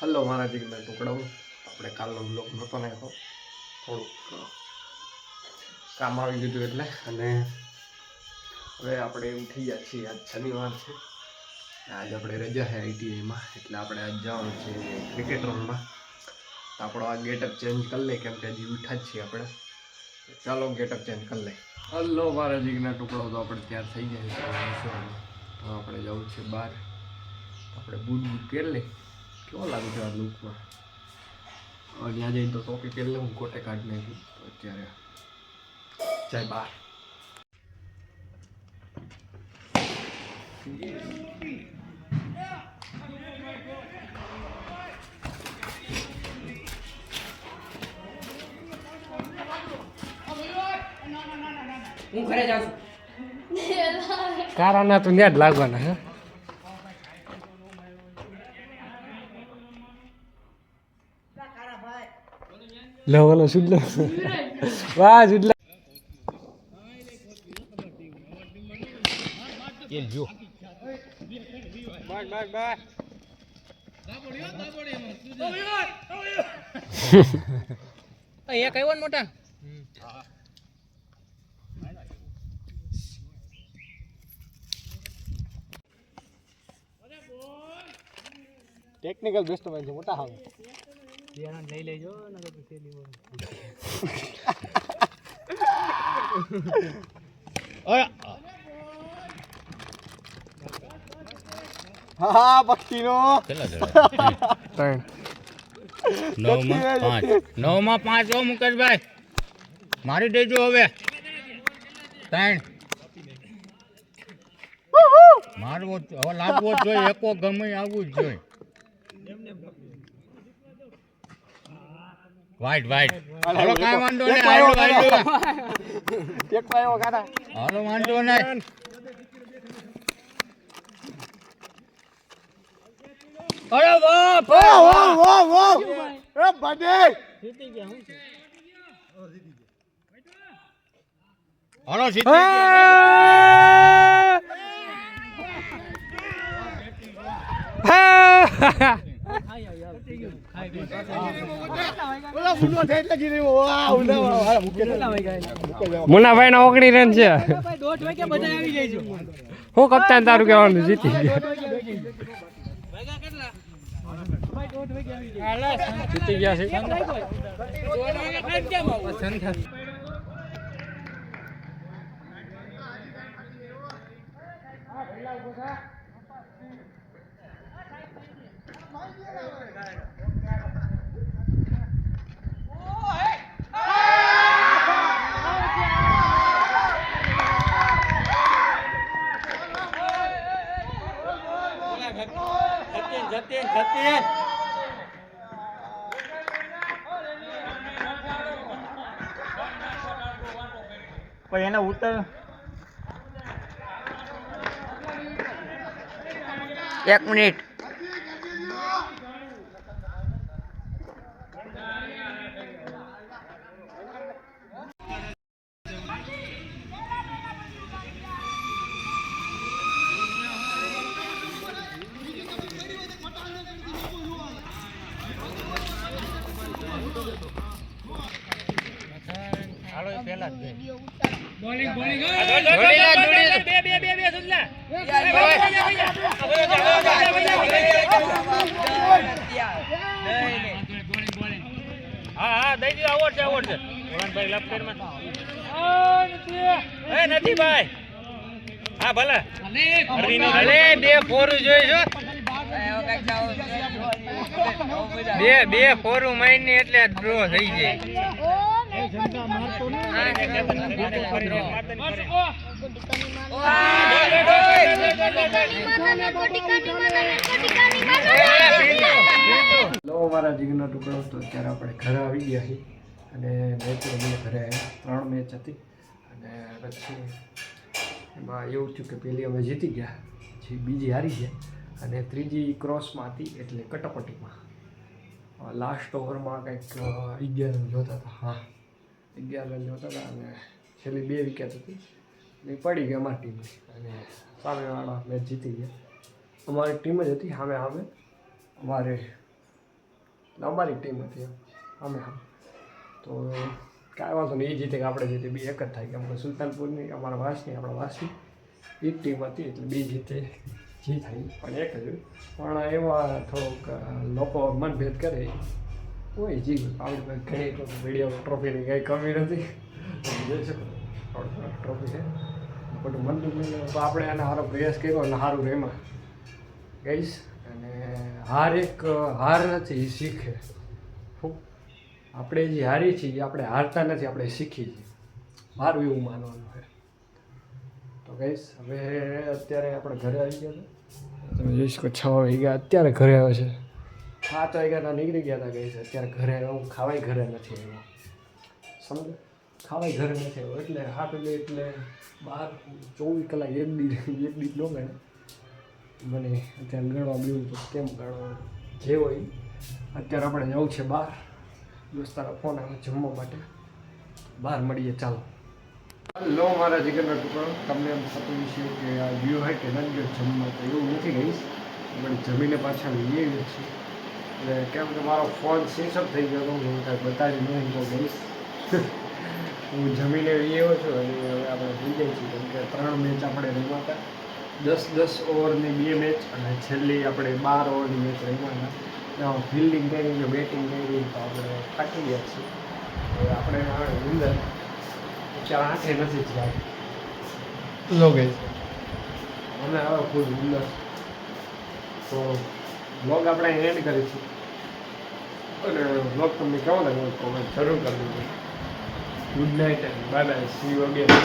Hello મારા જીગના ટુકડાઓ, આપણે કાલનો બ્લોગ નહોતો નાખ્યો, થોડુંક કામ આવી ગયું એટલે. અને હવે આપણે ઉઠી ગયા છીએ. આજ શનિવાર છે, આજ આપણે રજા છે ITIમાં, એટલે આપણે આજ જવાનું છે ક્રિકેટ રમવા. તો આપણો આ ગેટઅપ ચેન્જ કરી લઈએ, કેમ કે હજી ઉઠા જ છીએ આપણે. ચાલો ગેટઅપ ચેન્જ કરી લઈએ. હલો મારા જીગના ટુકડાઓ, તો આપણે તૈયાર થઈ ગયા છે. તો આપણે જવું છે બહાર. આપણે બૂટ પહેરી લઈએ. કેવો લાગે છે આ લુકમાં? ત્યાં જઈને તો ટોપી પહેરી લઉં, કોટે કાઢી નાખી. તો અત્યારે જાય બહાર. હું ઘરે જાઉં છું. કારાના તો ન્યા જ લાગવાના હે. લો ઓલો સુડલો વાહ સુડલા એ જો બાય બાય બાય એક આવ્યો ને મોટા. ટેકનિકલ બેસ્ટમેન છે મોટા હાવ. ધ્યાન લઈ લેજો નકર તો સેલી હોય. ઓય હા પક્ષીનો કેટલા જણા? 9 માં 5 હો મુકેશભાઈ, મારી દેજો હવે 3 મારવો હવે લાગવો જોઈએ, એકો ગમે આવવું જ જોઈએ. વાઈટ વાઈટ હાલો કાઈ વાંધો નહીં, હાલો વાઈટ એક પાયો કાઢા હાલો વાંધો નહીં. અરે વાહ વાહ વાહ વાહ એ બડે જીતી ગયા હું હાલો જીતી ગયા. મુનાભાઈ ના 19 રન છે. હું કપ્તાન તારું કહેવાનું જીતી ગયા. જીતી ગયા છે. એના ઉત્તર 1 મિનિટ. હાલો એ પહેલા જ બોલિંગ બોલિંગ બે સુધલા હા દઈ દીધો. આવડ છે ઓરણભાઈ લેફ્ટ માં નથી ભાઈ. હા ભલે ભલે 2 ફોરું જોઈશો, 2 ફોરું માઈને એટલે ડ્રો થઈ જાય. મારા જીગના ટુકડો, તો અત્યારે આપણે ઘરે આવી ગયા છીએ. અને મેચ રમીને ઘરે આવ્યા. 3 મેચ હતી અને પછી એમાં એવું થયું કે પહેલી અમે જીતી ગયા, પછી બીજી હારી ગયા અને ત્રીજી ક્રોસમાં હતી, એટલે કટોકટીમાં લાસ્ટ ઓવરમાં કંઈક 11 રન જોતા હતા. હા 11 રન જોતા હતા અને છેલ્લી 2 વિકેટ હતી એ પડી ગઈ અમારી ટીમની અને સામેવાળા મેચ જીતી ગયા. અમારી ટીમ જ હતી સામે અમારે અમારી ટીમ હતી એમ અમે હા તો કાંઈ વાંધો નહીં એ જીતે કે આપણે જીતે બે એક જ થાય કેમ કે સુલતાનપુરની અમારા વાસની આપણા વાસની એ ટીમ હતી એટલે બે જીતે જી થાય પણ એક જ પણ એમાં થોડોક લોકો મનભેદ કરે હોય જી આપણે ઘણી વિડીયો ટ્રોફીની કંઈ કમી નથી જોઈ શકો ટ્રોફી છે બધું મનદુખ નહીં તો આપણે આને સારો પ્રયાસ કર્યો અને સારું રેમાં ગઈશ અને હાર નથી એ શીખે શું આપણે જે હારી છીએ આપણે હારતા નથી આપણે શીખી છીએ મારું એવું માનવાનું છે તો ગઈશ હવે અત્યારે આપણે ઘરે આવી ગયા હતા તમે જોઈ શકો 6 વાગ્યા અત્યારે ઘરે આવે છે 7 વાગ્યાના નીકળી ગયા હતા ગઈશ અત્યારે ઘરે હું ખાવાય ઘરે નથી આવ્યો સમજો ખાવાય ઘરે નથી આવ્યો એટલે હાથ એટલે 24 કલાક એક દી નો ગણે મને અત્યારે ગણવા બીજું તો કેમ ગણવા જે હોય અત્યારે આપણે જવું છે બહાર દોસ્તારો ફોન આવે જમવા માટે બહાર મળીએ ચાલો લો મારા જીગરના ટુકડો તમને એમ થતું છે કે આ વ્યૂ હોય કે નથી ગયો જમવા તો એવું નથી ગઈશ પણ જમીને પાછા લઈએ જ છે એટલે કેમ કે મારો ફોન સ્વિચ ઓફ થઈ ગયો હતો હું કાંઈ બતાવી નહીં તો ગઈશ હું જમીને આવ્યો છું અને હવે આપણે ભૂલી જાય છીએ કેમ કે 3 મેચ આપણે રમ્યા હતા 10 ઓવરની 2 મેચ અને છેલ્લી આપણે 12 ઓવરની મેચ રમ્યા હતા ફિલ્ડિંગ કરીને બેટિંગ કરી તો આપણે થાકી ગયા છીએ હવે આપણે અંદર અત્યારે આંખે નથી થયા લો ગઈ અમે હવે ખુદ અંદર તો વ્લોગ આપણે એન્ડ કરીશું અને વ્લોગ તમને કેવો લાગ્યો કોમેન્ટ જરૂર કરી દેજો good night and bye bye see you again